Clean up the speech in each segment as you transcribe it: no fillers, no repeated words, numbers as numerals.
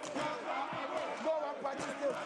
No one participate.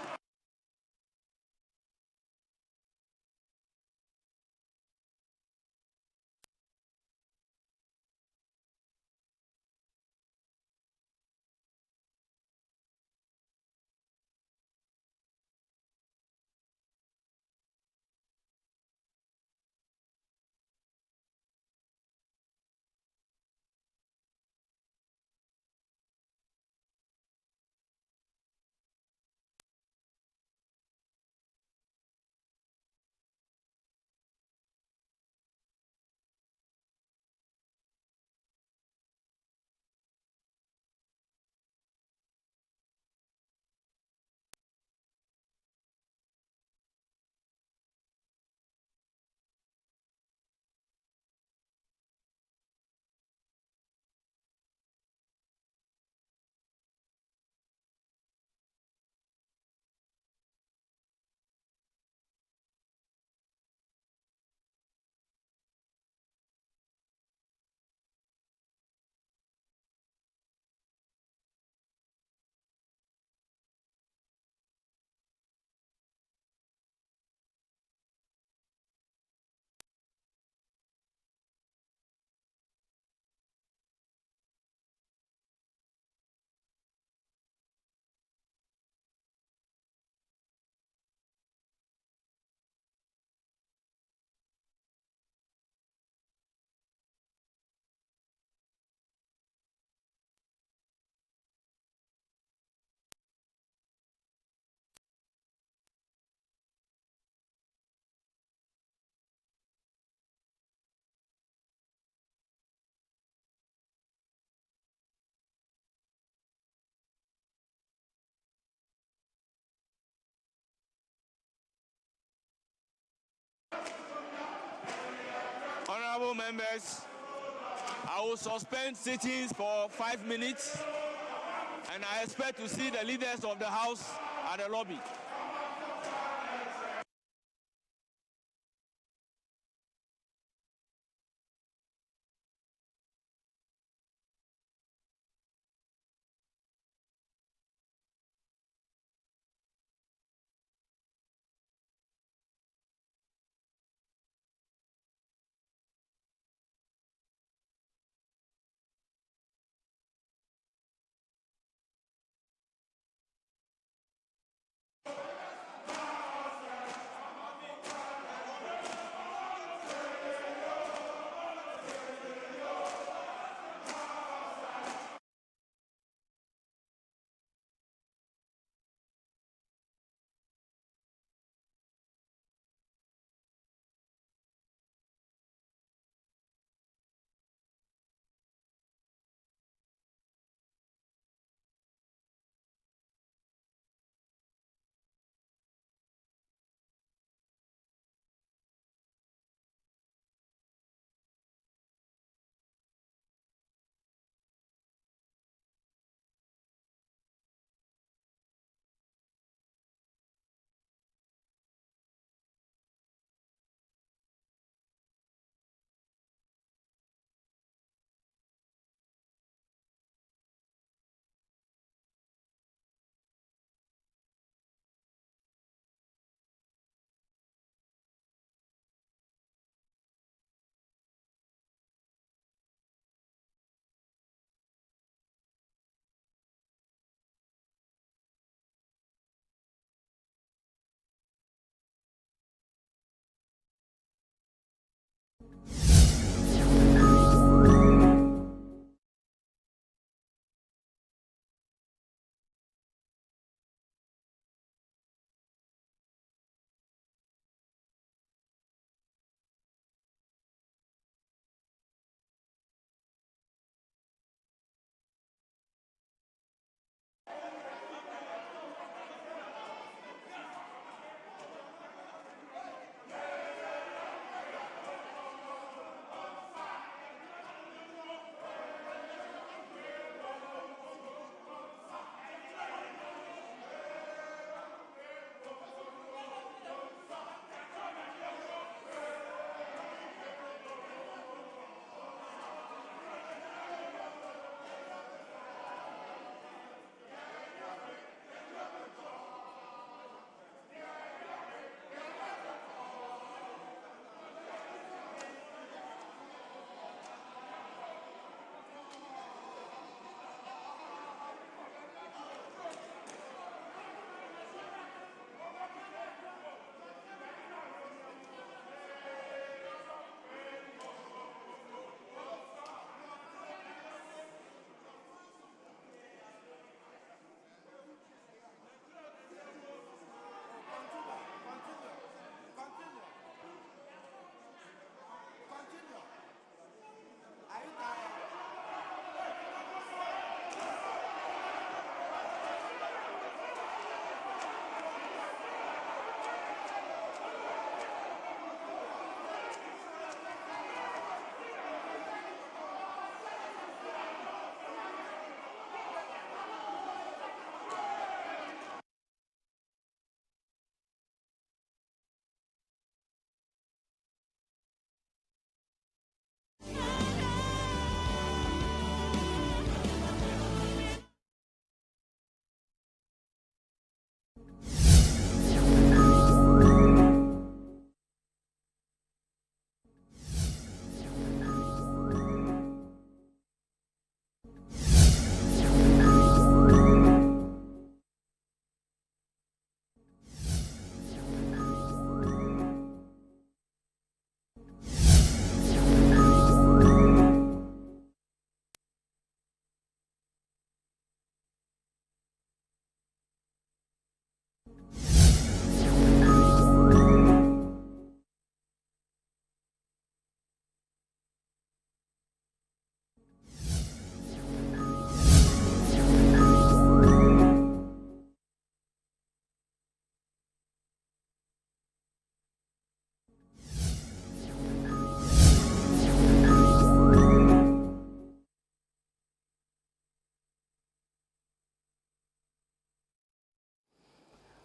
Honorable members, I will suspend sittings for 5 minutes, and I expect to see the leaders of the House at the lobby.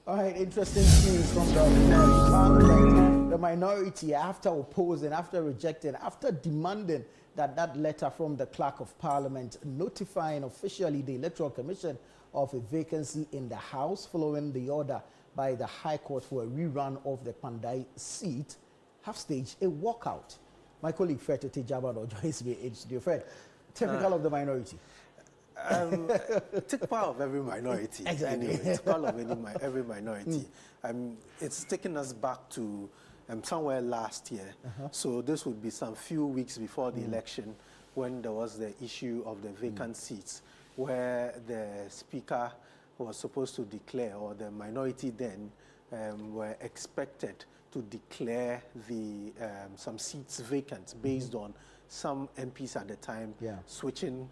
All right, interesting news from the Parliament. The minority, after opposing, after rejecting, after demanding that letter from the Clerk of Parliament notifying officially the Electoral Commission of a vacancy in the House following the order by the High Court for a rerun of the Kpandai seat, have staged a walkout. My colleague Fred Tejabado joins me in studio. Fred, typical of the minority. Typical of every minority. Exactly. Anyway, typical of every minority. It's taken us back to somewhere last year. So this would be some few weeks before the election when there was the issue of the vacant seats, where the speaker was supposed to declare, or the minority then were expected to declare the some seats vacant based on some MPs at the time switching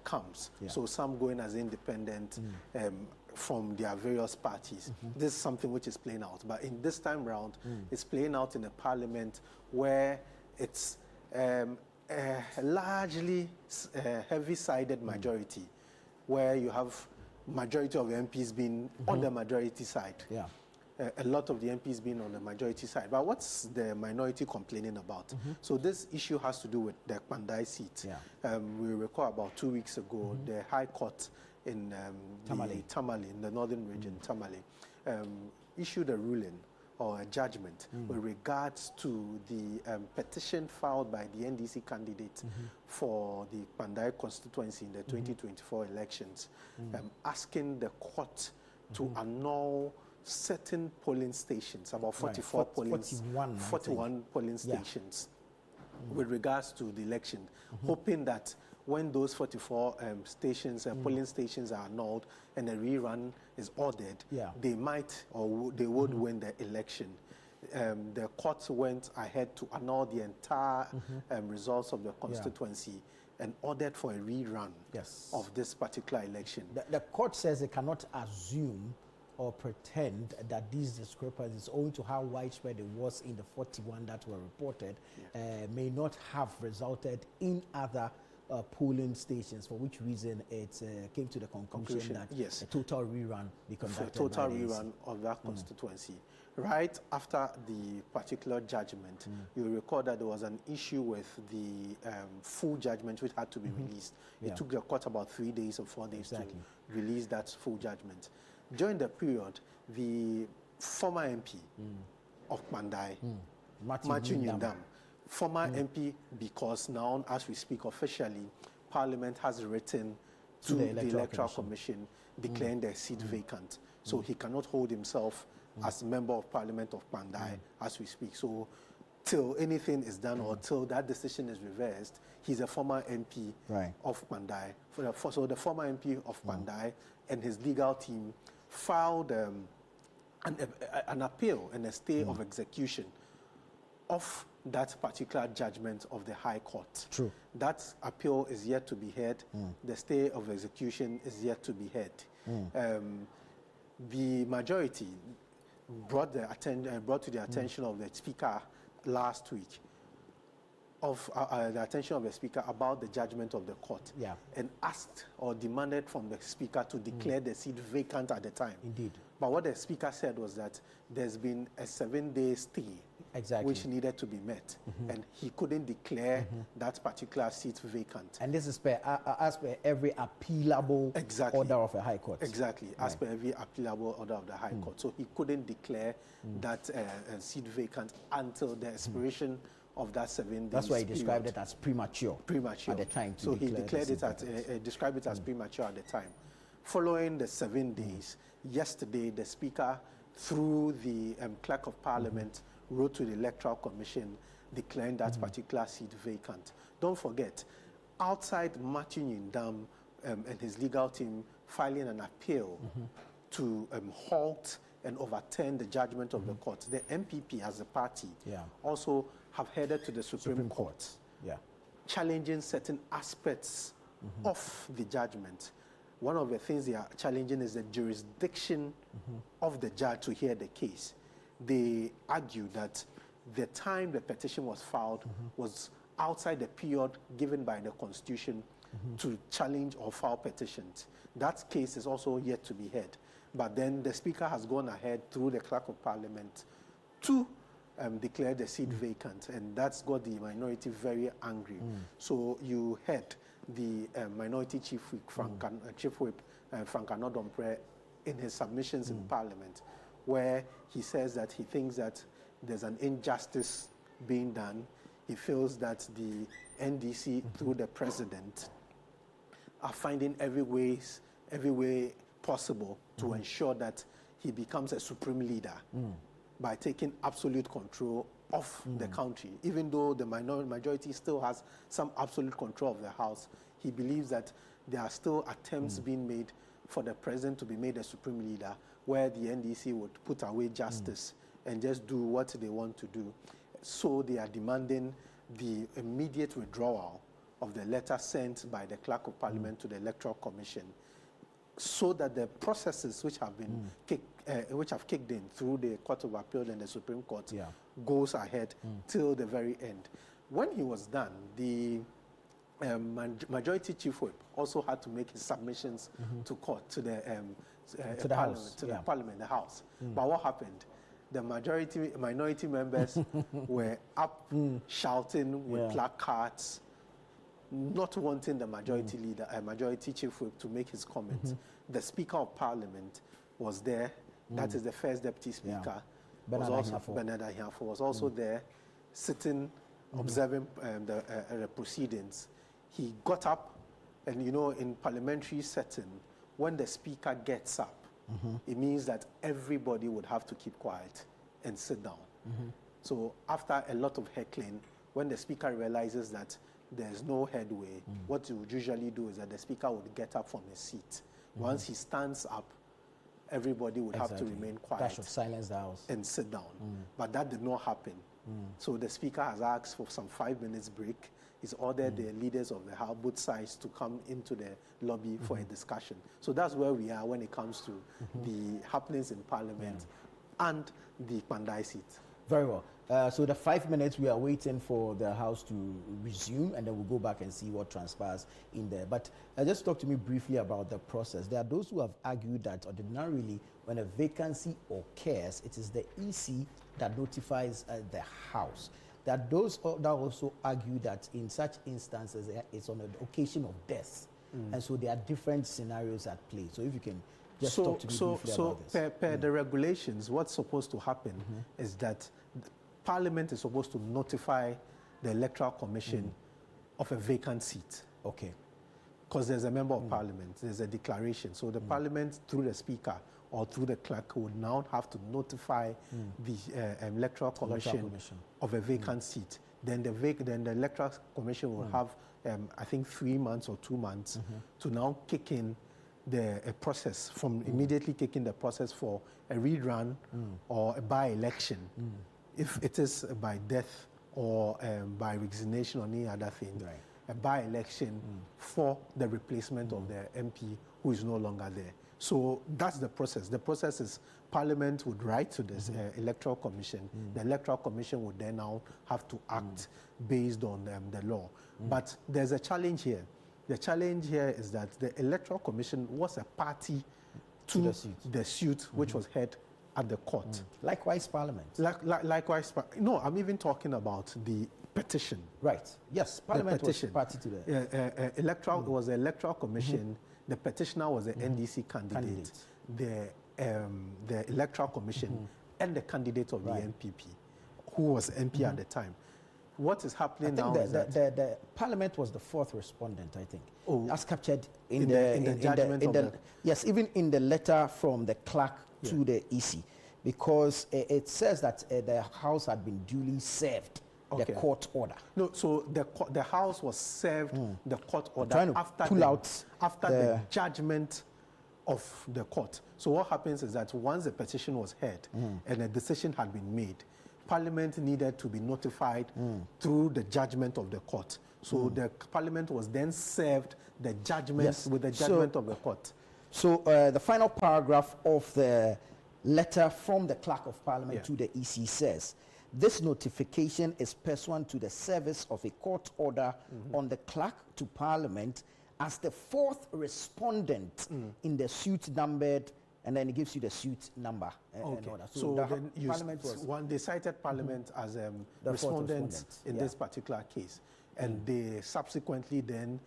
camps. So some going as independent from their various parties. This is something which is playing out. But in this time round, it's playing out in a parliament where it's a largely heavy-sided majority, where you have majority of the MPs being on the majority side. A lot of the MPs being on the majority side. But what's the minority complaining about? So this issue has to do with the Kpandai seat. We recall about 2 weeks ago, the High Court in Tamale, in the northern region, Tamale, issued a ruling or a judgment with regards to the petition filed by the NDC candidate for the Kpandai constituency in the 2024 elections, asking the court to annul certain polling stations, about 44 41 polling stations with regards to the election, hoping that when those 44 stations, polling stations are annulled and a rerun is ordered, they might or they would win the election. The court went ahead to annul the entire results of the constituency and ordered for a rerun of this particular election. The court says it cannot assume or pretend that these discrepancies, owing to how widespread it was in the 41 that were reported, may not have resulted in other polling stations, for which reason it came to the conclusion that a total rerun be conducted. A total rerun of that constituency. Right after the particular judgment, you recall that there was an issue with the full judgment which had to be released. It took the court about 3 days or 4 days to release that full judgment. During the period, the former MP of Kpandai, Matthew Nyundam, former MP, because now, as we speak officially, Parliament has written to the Electoral Commission declaring their seat vacant. So he cannot hold himself as Member of Parliament of Kpandai as we speak. So till anything is done or till that decision is reversed, he's a former MP of Kpandai. So the former MP of Kpandai and his legal team filed an appeal and a stay of execution of that particular judgment of the High Court. That appeal is yet to be heard. The stay of execution is yet to be heard. The majority brought to the attention of the Speaker last week the attention of the Speaker about the judgment of the court and asked or demanded from the Speaker to declare the seat vacant at the time. But what the Speaker said was that there's been a 7-day stay which needed to be met, and he couldn't declare that particular seat vacant. And this is as per every appealable order of a High Court. As per every appealable order of the High Court. So he couldn't declare that seat vacant until the expiration of that 7 days. That's why he described it as premature at the time. So he declared it described it as premature at the time. Following the 7 days, yesterday the Speaker, through the Clerk of Parliament, wrote to the Electoral Commission declaring that particular seat vacant. Don't forget, outside Matthew Nyundam and his legal team filing an appeal to halt and overturn the judgment of the court, the MPP as a party also have headed to the Supreme Court, challenging certain aspects of the judgment. One of the things they are challenging is the jurisdiction of the judge to hear the case. They argue that the time the petition was filed was outside the period given by the Constitution to challenge or file petitions. That case is also yet to be heard. But then the Speaker has gone ahead through the Clerk of Parliament to declare the seat vacant, and that's got the minority very angry. So you heard the Minority Chief Whip, Frank Anodompre, in his submissions in Parliament, where he says that he thinks that there's an injustice being done. He feels that the NDC, through the President, are finding every way possible to ensure that he becomes a supreme leader by taking absolute control of the country. Even though the majority still has some absolute control of the House, he believes that there are still attempts being made for the President to be made a supreme leader, where the NDC would put away justice and just do what they want to do. So they are demanding the immediate withdrawal of the letter sent by the Clerk of Parliament to the Electoral Commission, so that the processes which have been kicked in through the Court of Appeal and the Supreme Court goes ahead till the very end. When he was done, the Majority Chief Whip also had to make his submissions to court, to the Parliament, the House. But what happened? The minority members were up shouting with placards, not wanting the majority leader, Majority Chief Whip, to make his comments. The Speaker of Parliament was there. That is the First Deputy Speaker. Bernard Ahiafo was also there, sitting, observing the proceedings. He got up, and you know, in parliamentary setting, when the Speaker gets up, it means that everybody would have to keep quiet and sit down. So after a lot of heckling, when the Speaker realizes that there's no headway, what you would usually do is that the Speaker would get up from his seat. Once he stands up, everybody would have to remain quiet. That should silence the House. And sit down. But that did not happen. So the Speaker has asked for some 5 minutes break. He's ordered the leaders of the House, both sides, to come into the lobby for a discussion. So that's where we are when it comes to the happenings in Parliament and the Kpandai seat. Very well. So the 5 minutes, we are waiting for the House to resume, and then we'll go back and see what transpires in there. But just talk to me briefly about the process. There are those who have argued that ordinarily, when a vacancy occurs, it is the EC that notifies the House. There are those that also argue that in such instances, it's on the occasion of death. And so there are different scenarios at play. So if you can just talk to me briefly about this. Per the regulations, what's supposed to happen is that Parliament is supposed to notify the Electoral Commission of a vacant seat. Okay. Because there's a member of Parliament, there's a declaration. So the Parliament, through the Speaker or through the clerk, would now have to notify the Electoral Commission of a vacant seat. Then the Electoral Commission will have, I think, 3 months or 2 months to now kick in the process, from immediately kicking the process for a rerun or a by-election, if it is by death or by resignation or any other thing, a by-election for the replacement of the MP who is no longer there. So that's the process. The process is Parliament would write to this Electoral Commission. The Electoral Commission would then now have to act based on the law. But there's a challenge here. The challenge here is that the Electoral Commission was a party to the suit which was heard at the court. Likewise, Parliament. Likewise, no, I'm even talking about the petition. Right. Yes, Parliament was party to the electoral. It was the Electoral Commission. The petitioner was the NDC candidate. The Electoral Commission and the candidate of the NPP, who was MP at the time. What is happening now is that the Parliament was the fourth respondent, I think, as captured in the judgment yes, even in the letter from the clerk to the EC, because it says that the House had been duly served the court order. No, so the House was served the court order after the judgment of the court. So what happens is that once the petition was heard and a decision had been made, Parliament needed to be notified through the judgment of the court. So the Parliament was then served the judgment with the judgment of the court. So the final paragraph of the letter from the Clerk of Parliament to the EC says, this notification is pursuant to the service of a court order on the Clerk to Parliament as the fourth respondent in the suit numbered and then it gives you the suit number and all that. So the then Parliament was they cited Parliament as the respondent in yeah. this particular case, and they subsequently then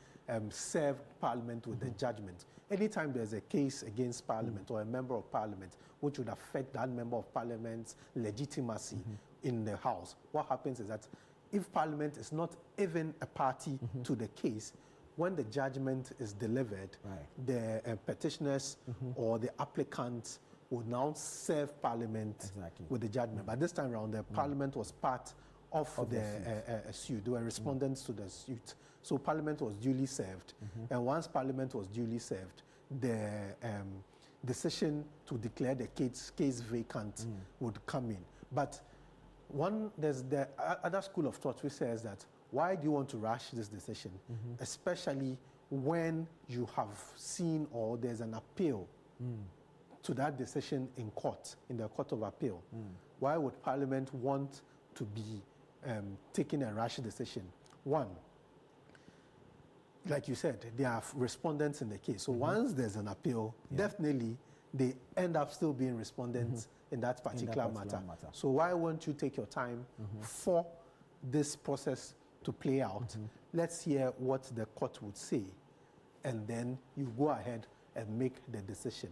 served Parliament with the judgment. Anytime there's a case against Parliament or a member of Parliament which would affect that member of Parliament's legitimacy in the House, what happens is that if Parliament is not even a party to the case, when the judgment is delivered, the petitioners or the applicants would now serve Parliament with the judgment. But this time around, the Parliament was part of the suit. They were respondents to the suit. So Parliament was duly served. And once Parliament was duly served, the decision to declare the case vacant would come in. But there's the other school of thought which says that why do you want to rush this decision, especially when you have seen or there's an appeal to that decision in court, in the Court of Appeal? Why would Parliament want to be taking a rash decision? One, like you said, they are respondents in the case. So once there's an appeal, definitely they end up still being respondents in that particular matter. So why won't you take your time for this process to play out? Let's hear what the court would say, and then you go ahead and make the decision.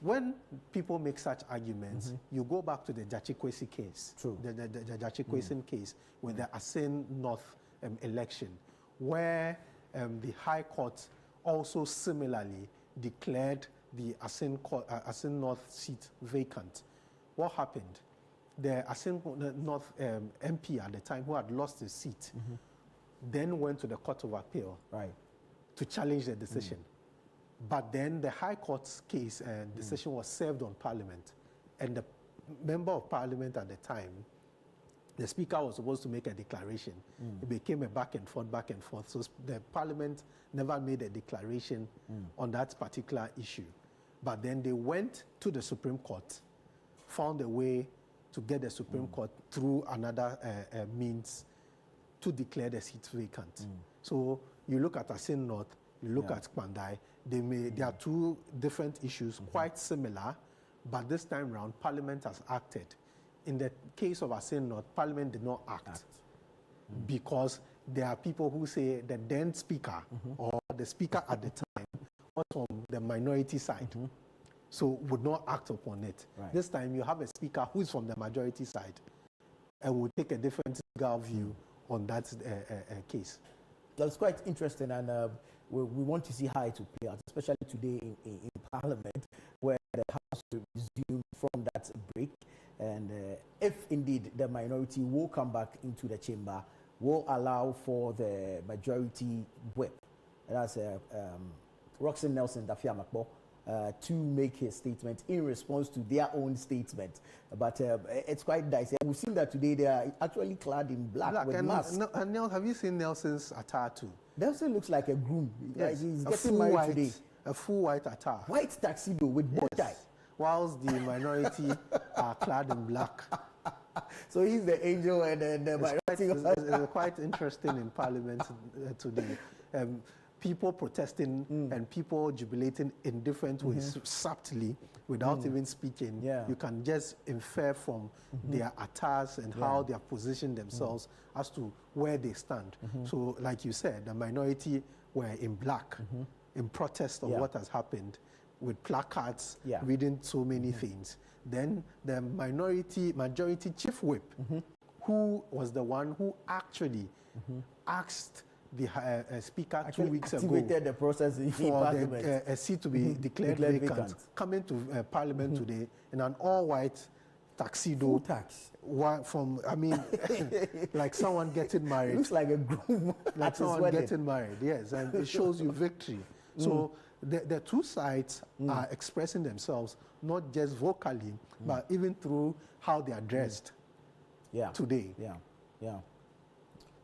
When people make such arguments, you go back to the Jachikwesi case, the Jachikwesi case with the Asin North election, where the High Court also similarly declared the Asin North seat vacant. What happened? The Asin North MP at the time, who had lost his seat, then went to the Court of Appeal to challenge the decision. But then the High Court's case and decision was served on Parliament, and the member of Parliament at the time, the Speaker, was supposed to make a declaration. It became a back and forth. So the Parliament never made a declaration on that particular issue. But then they went to the Supreme Court, found a way to get the Supreme Court through another means to declare the seat vacant. So you look at Asin North, you look at Kpandai, they are two different issues, quite similar, but this time round, Parliament has acted. In the case of Asin North, Parliament did not act because there are people who say the then Speaker or the Speaker at the time was from the minority side, so would not act upon it. This time you have a Speaker who is from the majority side and will take a different legal view on that case. That's quite interesting, and we want to see how it will play out, especially today in Parliament, where the House will resume from that break. And if indeed the minority will come back into the chamber, will allow for the majority whip, that's Roxanne Nelson Dafiamakbo, to make his statement in response to their own statement. But it's quite dicey. We've seen that today they are actually clad in black with masks. And Nel, have you seen Nelson's attire too? Nelson looks like a groom. Yes. He's getting married today. A full white attire. White tuxedo with bow tie. Whilst the minority are clad in black. So he's the angel and the minority. It's quite interesting in Parliament today. People protesting and people jubilating in different ways, subtly, without even speaking. You can just infer from their attires and how they have positioned themselves as to where they stand. So, like you said, the minority were in black in protest of what has happened, with placards reading so many things. Then the majority chief whip, who was the one who actually asked the Speaker actually 2 weeks ago the process in for Parliament. A seat to be declared vacant, coming to Parliament today in an all-white tuxedo. From, I mean, like someone getting married. Looks like a groom. Like someone getting married, yes, and it shows you victory. So the two sides are expressing themselves, not just vocally, but even through how they are dressed today.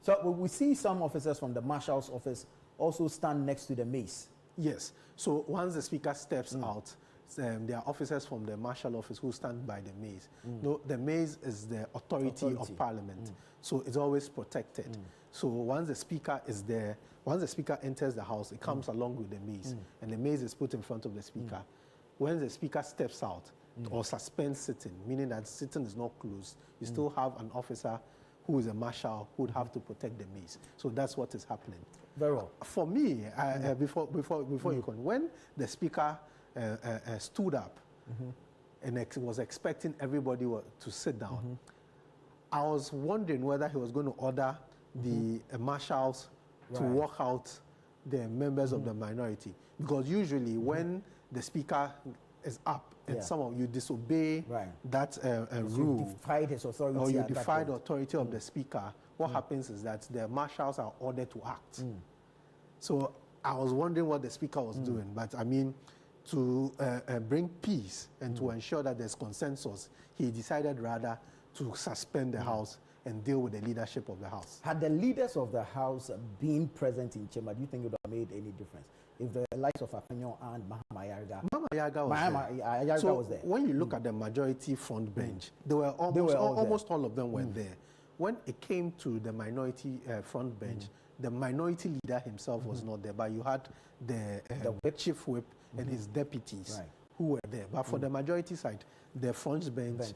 So we see some officers from the Marshal's office also stand next to the mace. Yes. So once the Speaker steps out, there are officers from the Marshal office who stand by the mace. No, the mace is the authority of Parliament, so it's always protected. So once the Speaker is there, once the Speaker enters the House, it comes along with the mace, and the mace is put in front of the Speaker. when the speaker steps out or suspends sitting, meaning that sitting is not closed, you still have an officer who is a marshal who would have to protect the maze. So that's what is happening. Very well. For me, before you come, when the speaker stood up and was expecting everybody to sit down, I was wondering whether he was going to order the marshals to walk out the members of the minority. Because usually when the speaker is up and somehow you disobey that rule, you defied his authority, or you defy the authority of the speaker, what happens is that the marshals are ordered to act. So I was wondering what the speaker was doing, but I mean, to bring peace and to ensure that there's consensus, he decided rather to suspend the House and deal with the leadership of the House. Had the leaders of the House been present in chamber, do you think it would have made any difference? If the likes of Afenyo and Mahama Yarga was there. When you look at the majority front bench, they were almost all of them were there. When it came to the minority front bench, the minority leader himself was not there, but you had the chief whip and his deputies who were there. But for the majority side, the front bench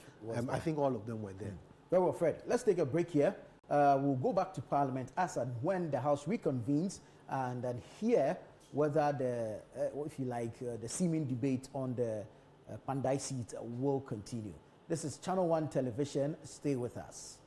I think all of them were there. Very well, Fred. Let's take a break here. We'll go back to Parliament as and when the House reconvenes and then hear whether the, if you like, the seeming debate on the Kpandai seat will continue. This is Channel 1 Television. Stay with us.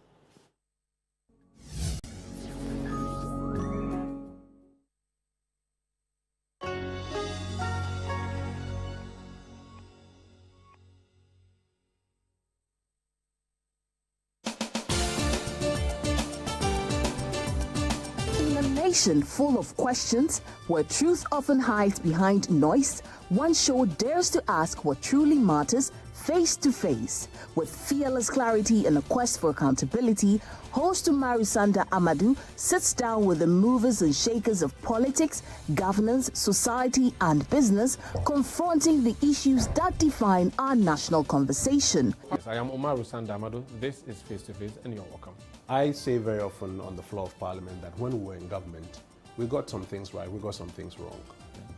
Nation full of questions, where truth often hides behind noise, one show dares to ask what truly matters face to face. With fearless clarity and a quest for accountability, host Umaru Sanda Amadou sits down with the movers and shakers of politics, governance, society, and business, confronting the issues that define our national conversation. Yes, I am Umaru Sanda Amadou. This is Face to Face, and you're welcome. I say very often on the floor of Parliament that when we were in government, we got some things right, we got some things wrong.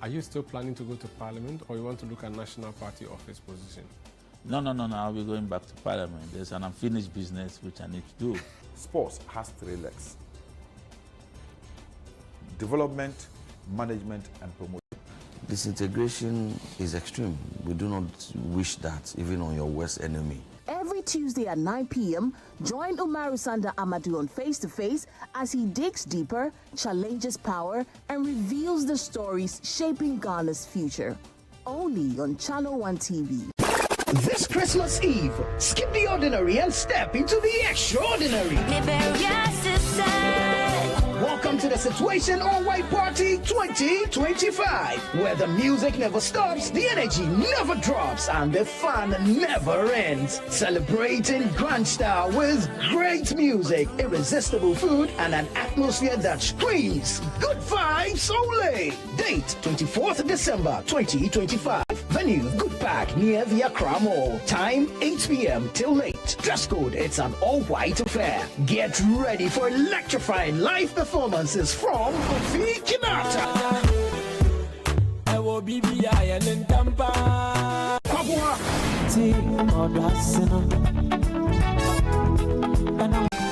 Are you still planning to go to Parliament, or you want to look at National Party office position? No, I'll be going back to Parliament. There's an unfinished business which I need to do. Sports has 3 legs: development, management, and promotion. Disintegration is extreme. We do not wish that even on your worst enemy. Every Tuesday at 9 p.m., join Umaru Sanda Amadou on Face to Face as he digs deeper, challenges power, and reveals the stories shaping Ghana's future. Only on Channel 1 TV. This Christmas Eve, skip the ordinary and step into the extraordinary. Welcome to the Situation All White Party 2025, where the music never stops, the energy never drops, and the fun never ends. Celebrating grand style with great music, irresistible food, and an atmosphere that screams good vibes only. Date 24th December 2025. Venue Good Park near the Accra Mall. Time 8 p.m. till late. Dress code, it's an all-white affair. Get ready for electrifying live performances from Kofi Kinata,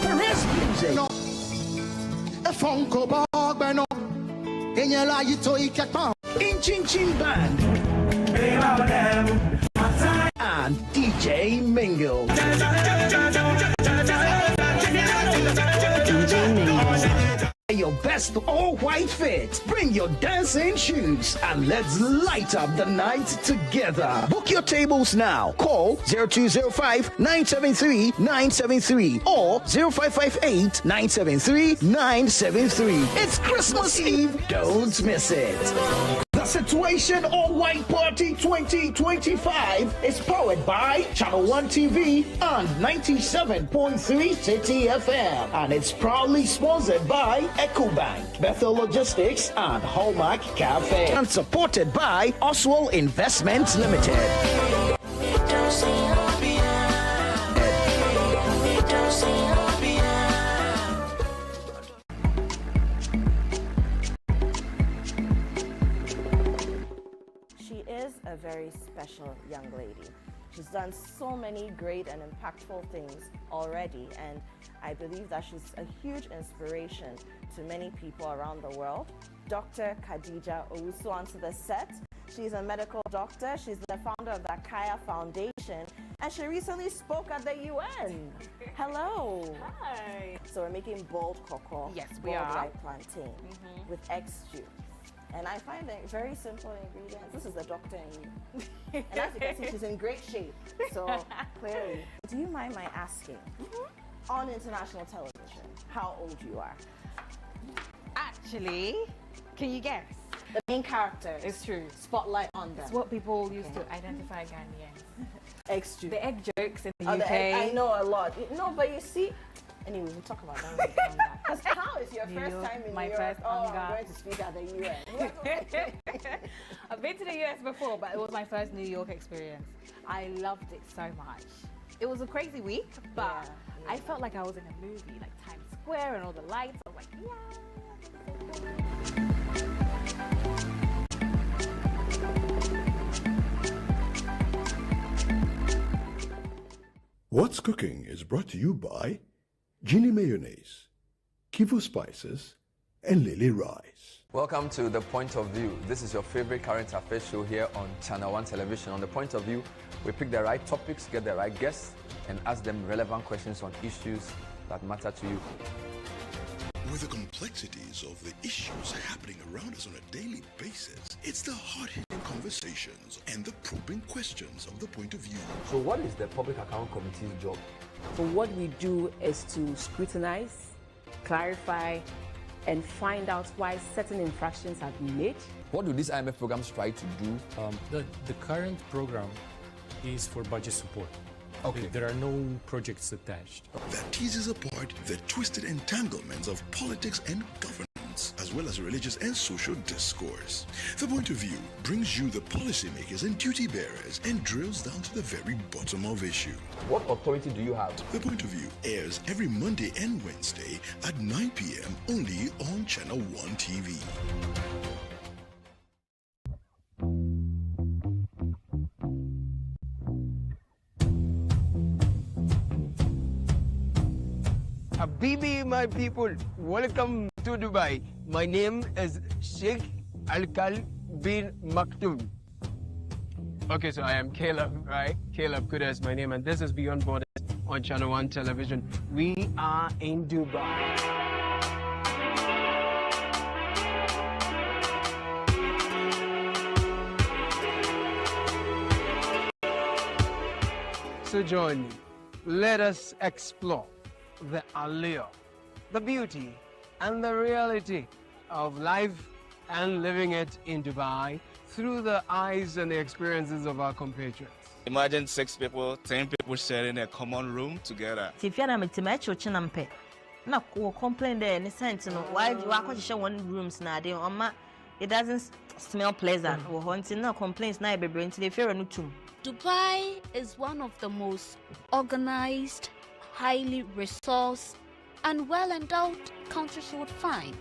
Perez Music, Inchin Chin Band, and DJ Mingle. Your best all-white fit. Bring your dancing shoes and let's light up the night together. Book your tables now. Call 0205-973-973 or 0558-973-973. It's Christmas Eve. Don't miss it. The Situation All White Party 2025 is powered by Channel 1 TV and 97.3 City FM, and it's proudly sponsored by EcoBank, Bethel Logistics, and Hallmark Cafe, and supported by Oswald Investments Limited. She is a very very special young lady. She's done so many great and impactful things already, and I believe that she's a huge inspiration to many people around the world. Dr. Kadija Owusu onto the set. She's a medical doctor. She's the founder of the Kaya Foundation, and she recently spoke at the UN. Hello. Hi. So we're making boiled cocoa. Yes, we boiled are. white plantain with egg stew. And I find it very simple ingredients. This is the doctor in you. And as you can see, she's in great shape. So clearly. Do you mind my asking, on international television, how old you are? Actually, can you guess? The main character. It's true. Spotlight on them. It's what people used to identify Ghanaians. Egg stew. The egg jokes in the Oh, UK. the egg, I know a lot. No, but you see, anyway, we'll talk about that when we come back. Because how is your first time in my New York? first I'm hunger. going to speak at the UN. I've been to the US before, but it was my first New York experience. I loved it so much. It was a crazy week, but I felt like I was in a movie, like Times Square and all the lights. I was like, yeah. What's Cooking is brought to you by Genie Mayonnaise, Kivu Spices, and Lily Rice. Welcome to The Point of View. This is your favorite current affairs show here on Channel 1 Television. On The Point of View, we pick the right topics, get the right guests, and ask them relevant questions on issues that matter to you. With the complexities of the issues happening around us on a daily basis, it's the hard-hitting conversations and the probing questions of The Point of View. So what is the Public Account Committee's job? So what we do is to scrutinize, clarify, and find out why certain infractions have been made. What do these IMF programs try to do? The current program is for budget support. Okay. There are no projects attached. That teases apart the twisted entanglements of politics and governance, as well as religious and social discourse. The Point of View brings you the policymakers and duty bearers and drills down to the very bottom of issue. What authority do you have? The Point of View airs every Monday and Wednesday at 9 p.m. only on Channel 1 TV. Habibi, my people, welcome to Dubai. My name is Sheikh Alkal bin Maktoum. Okay, so I am Caleb, right? Caleb Kuda is my name, and this is Beyond Borders on Channel 1 Television. We are in Dubai. So join me. Let us explore the allure, the beauty, and the reality of life and living it in Dubai through the eyes and the experiences of our compatriots. Imagine 6 people, 10 people sharing a common room together. If you're not to match your chinampe, no complain there in the sense, why do I share one rooms now? It doesn't smell pleasant. Or haunting no complaints now, baby, until they fear a new tomb. Dubai is one of the most organized, highly resourced, and well-endowed countries you would find.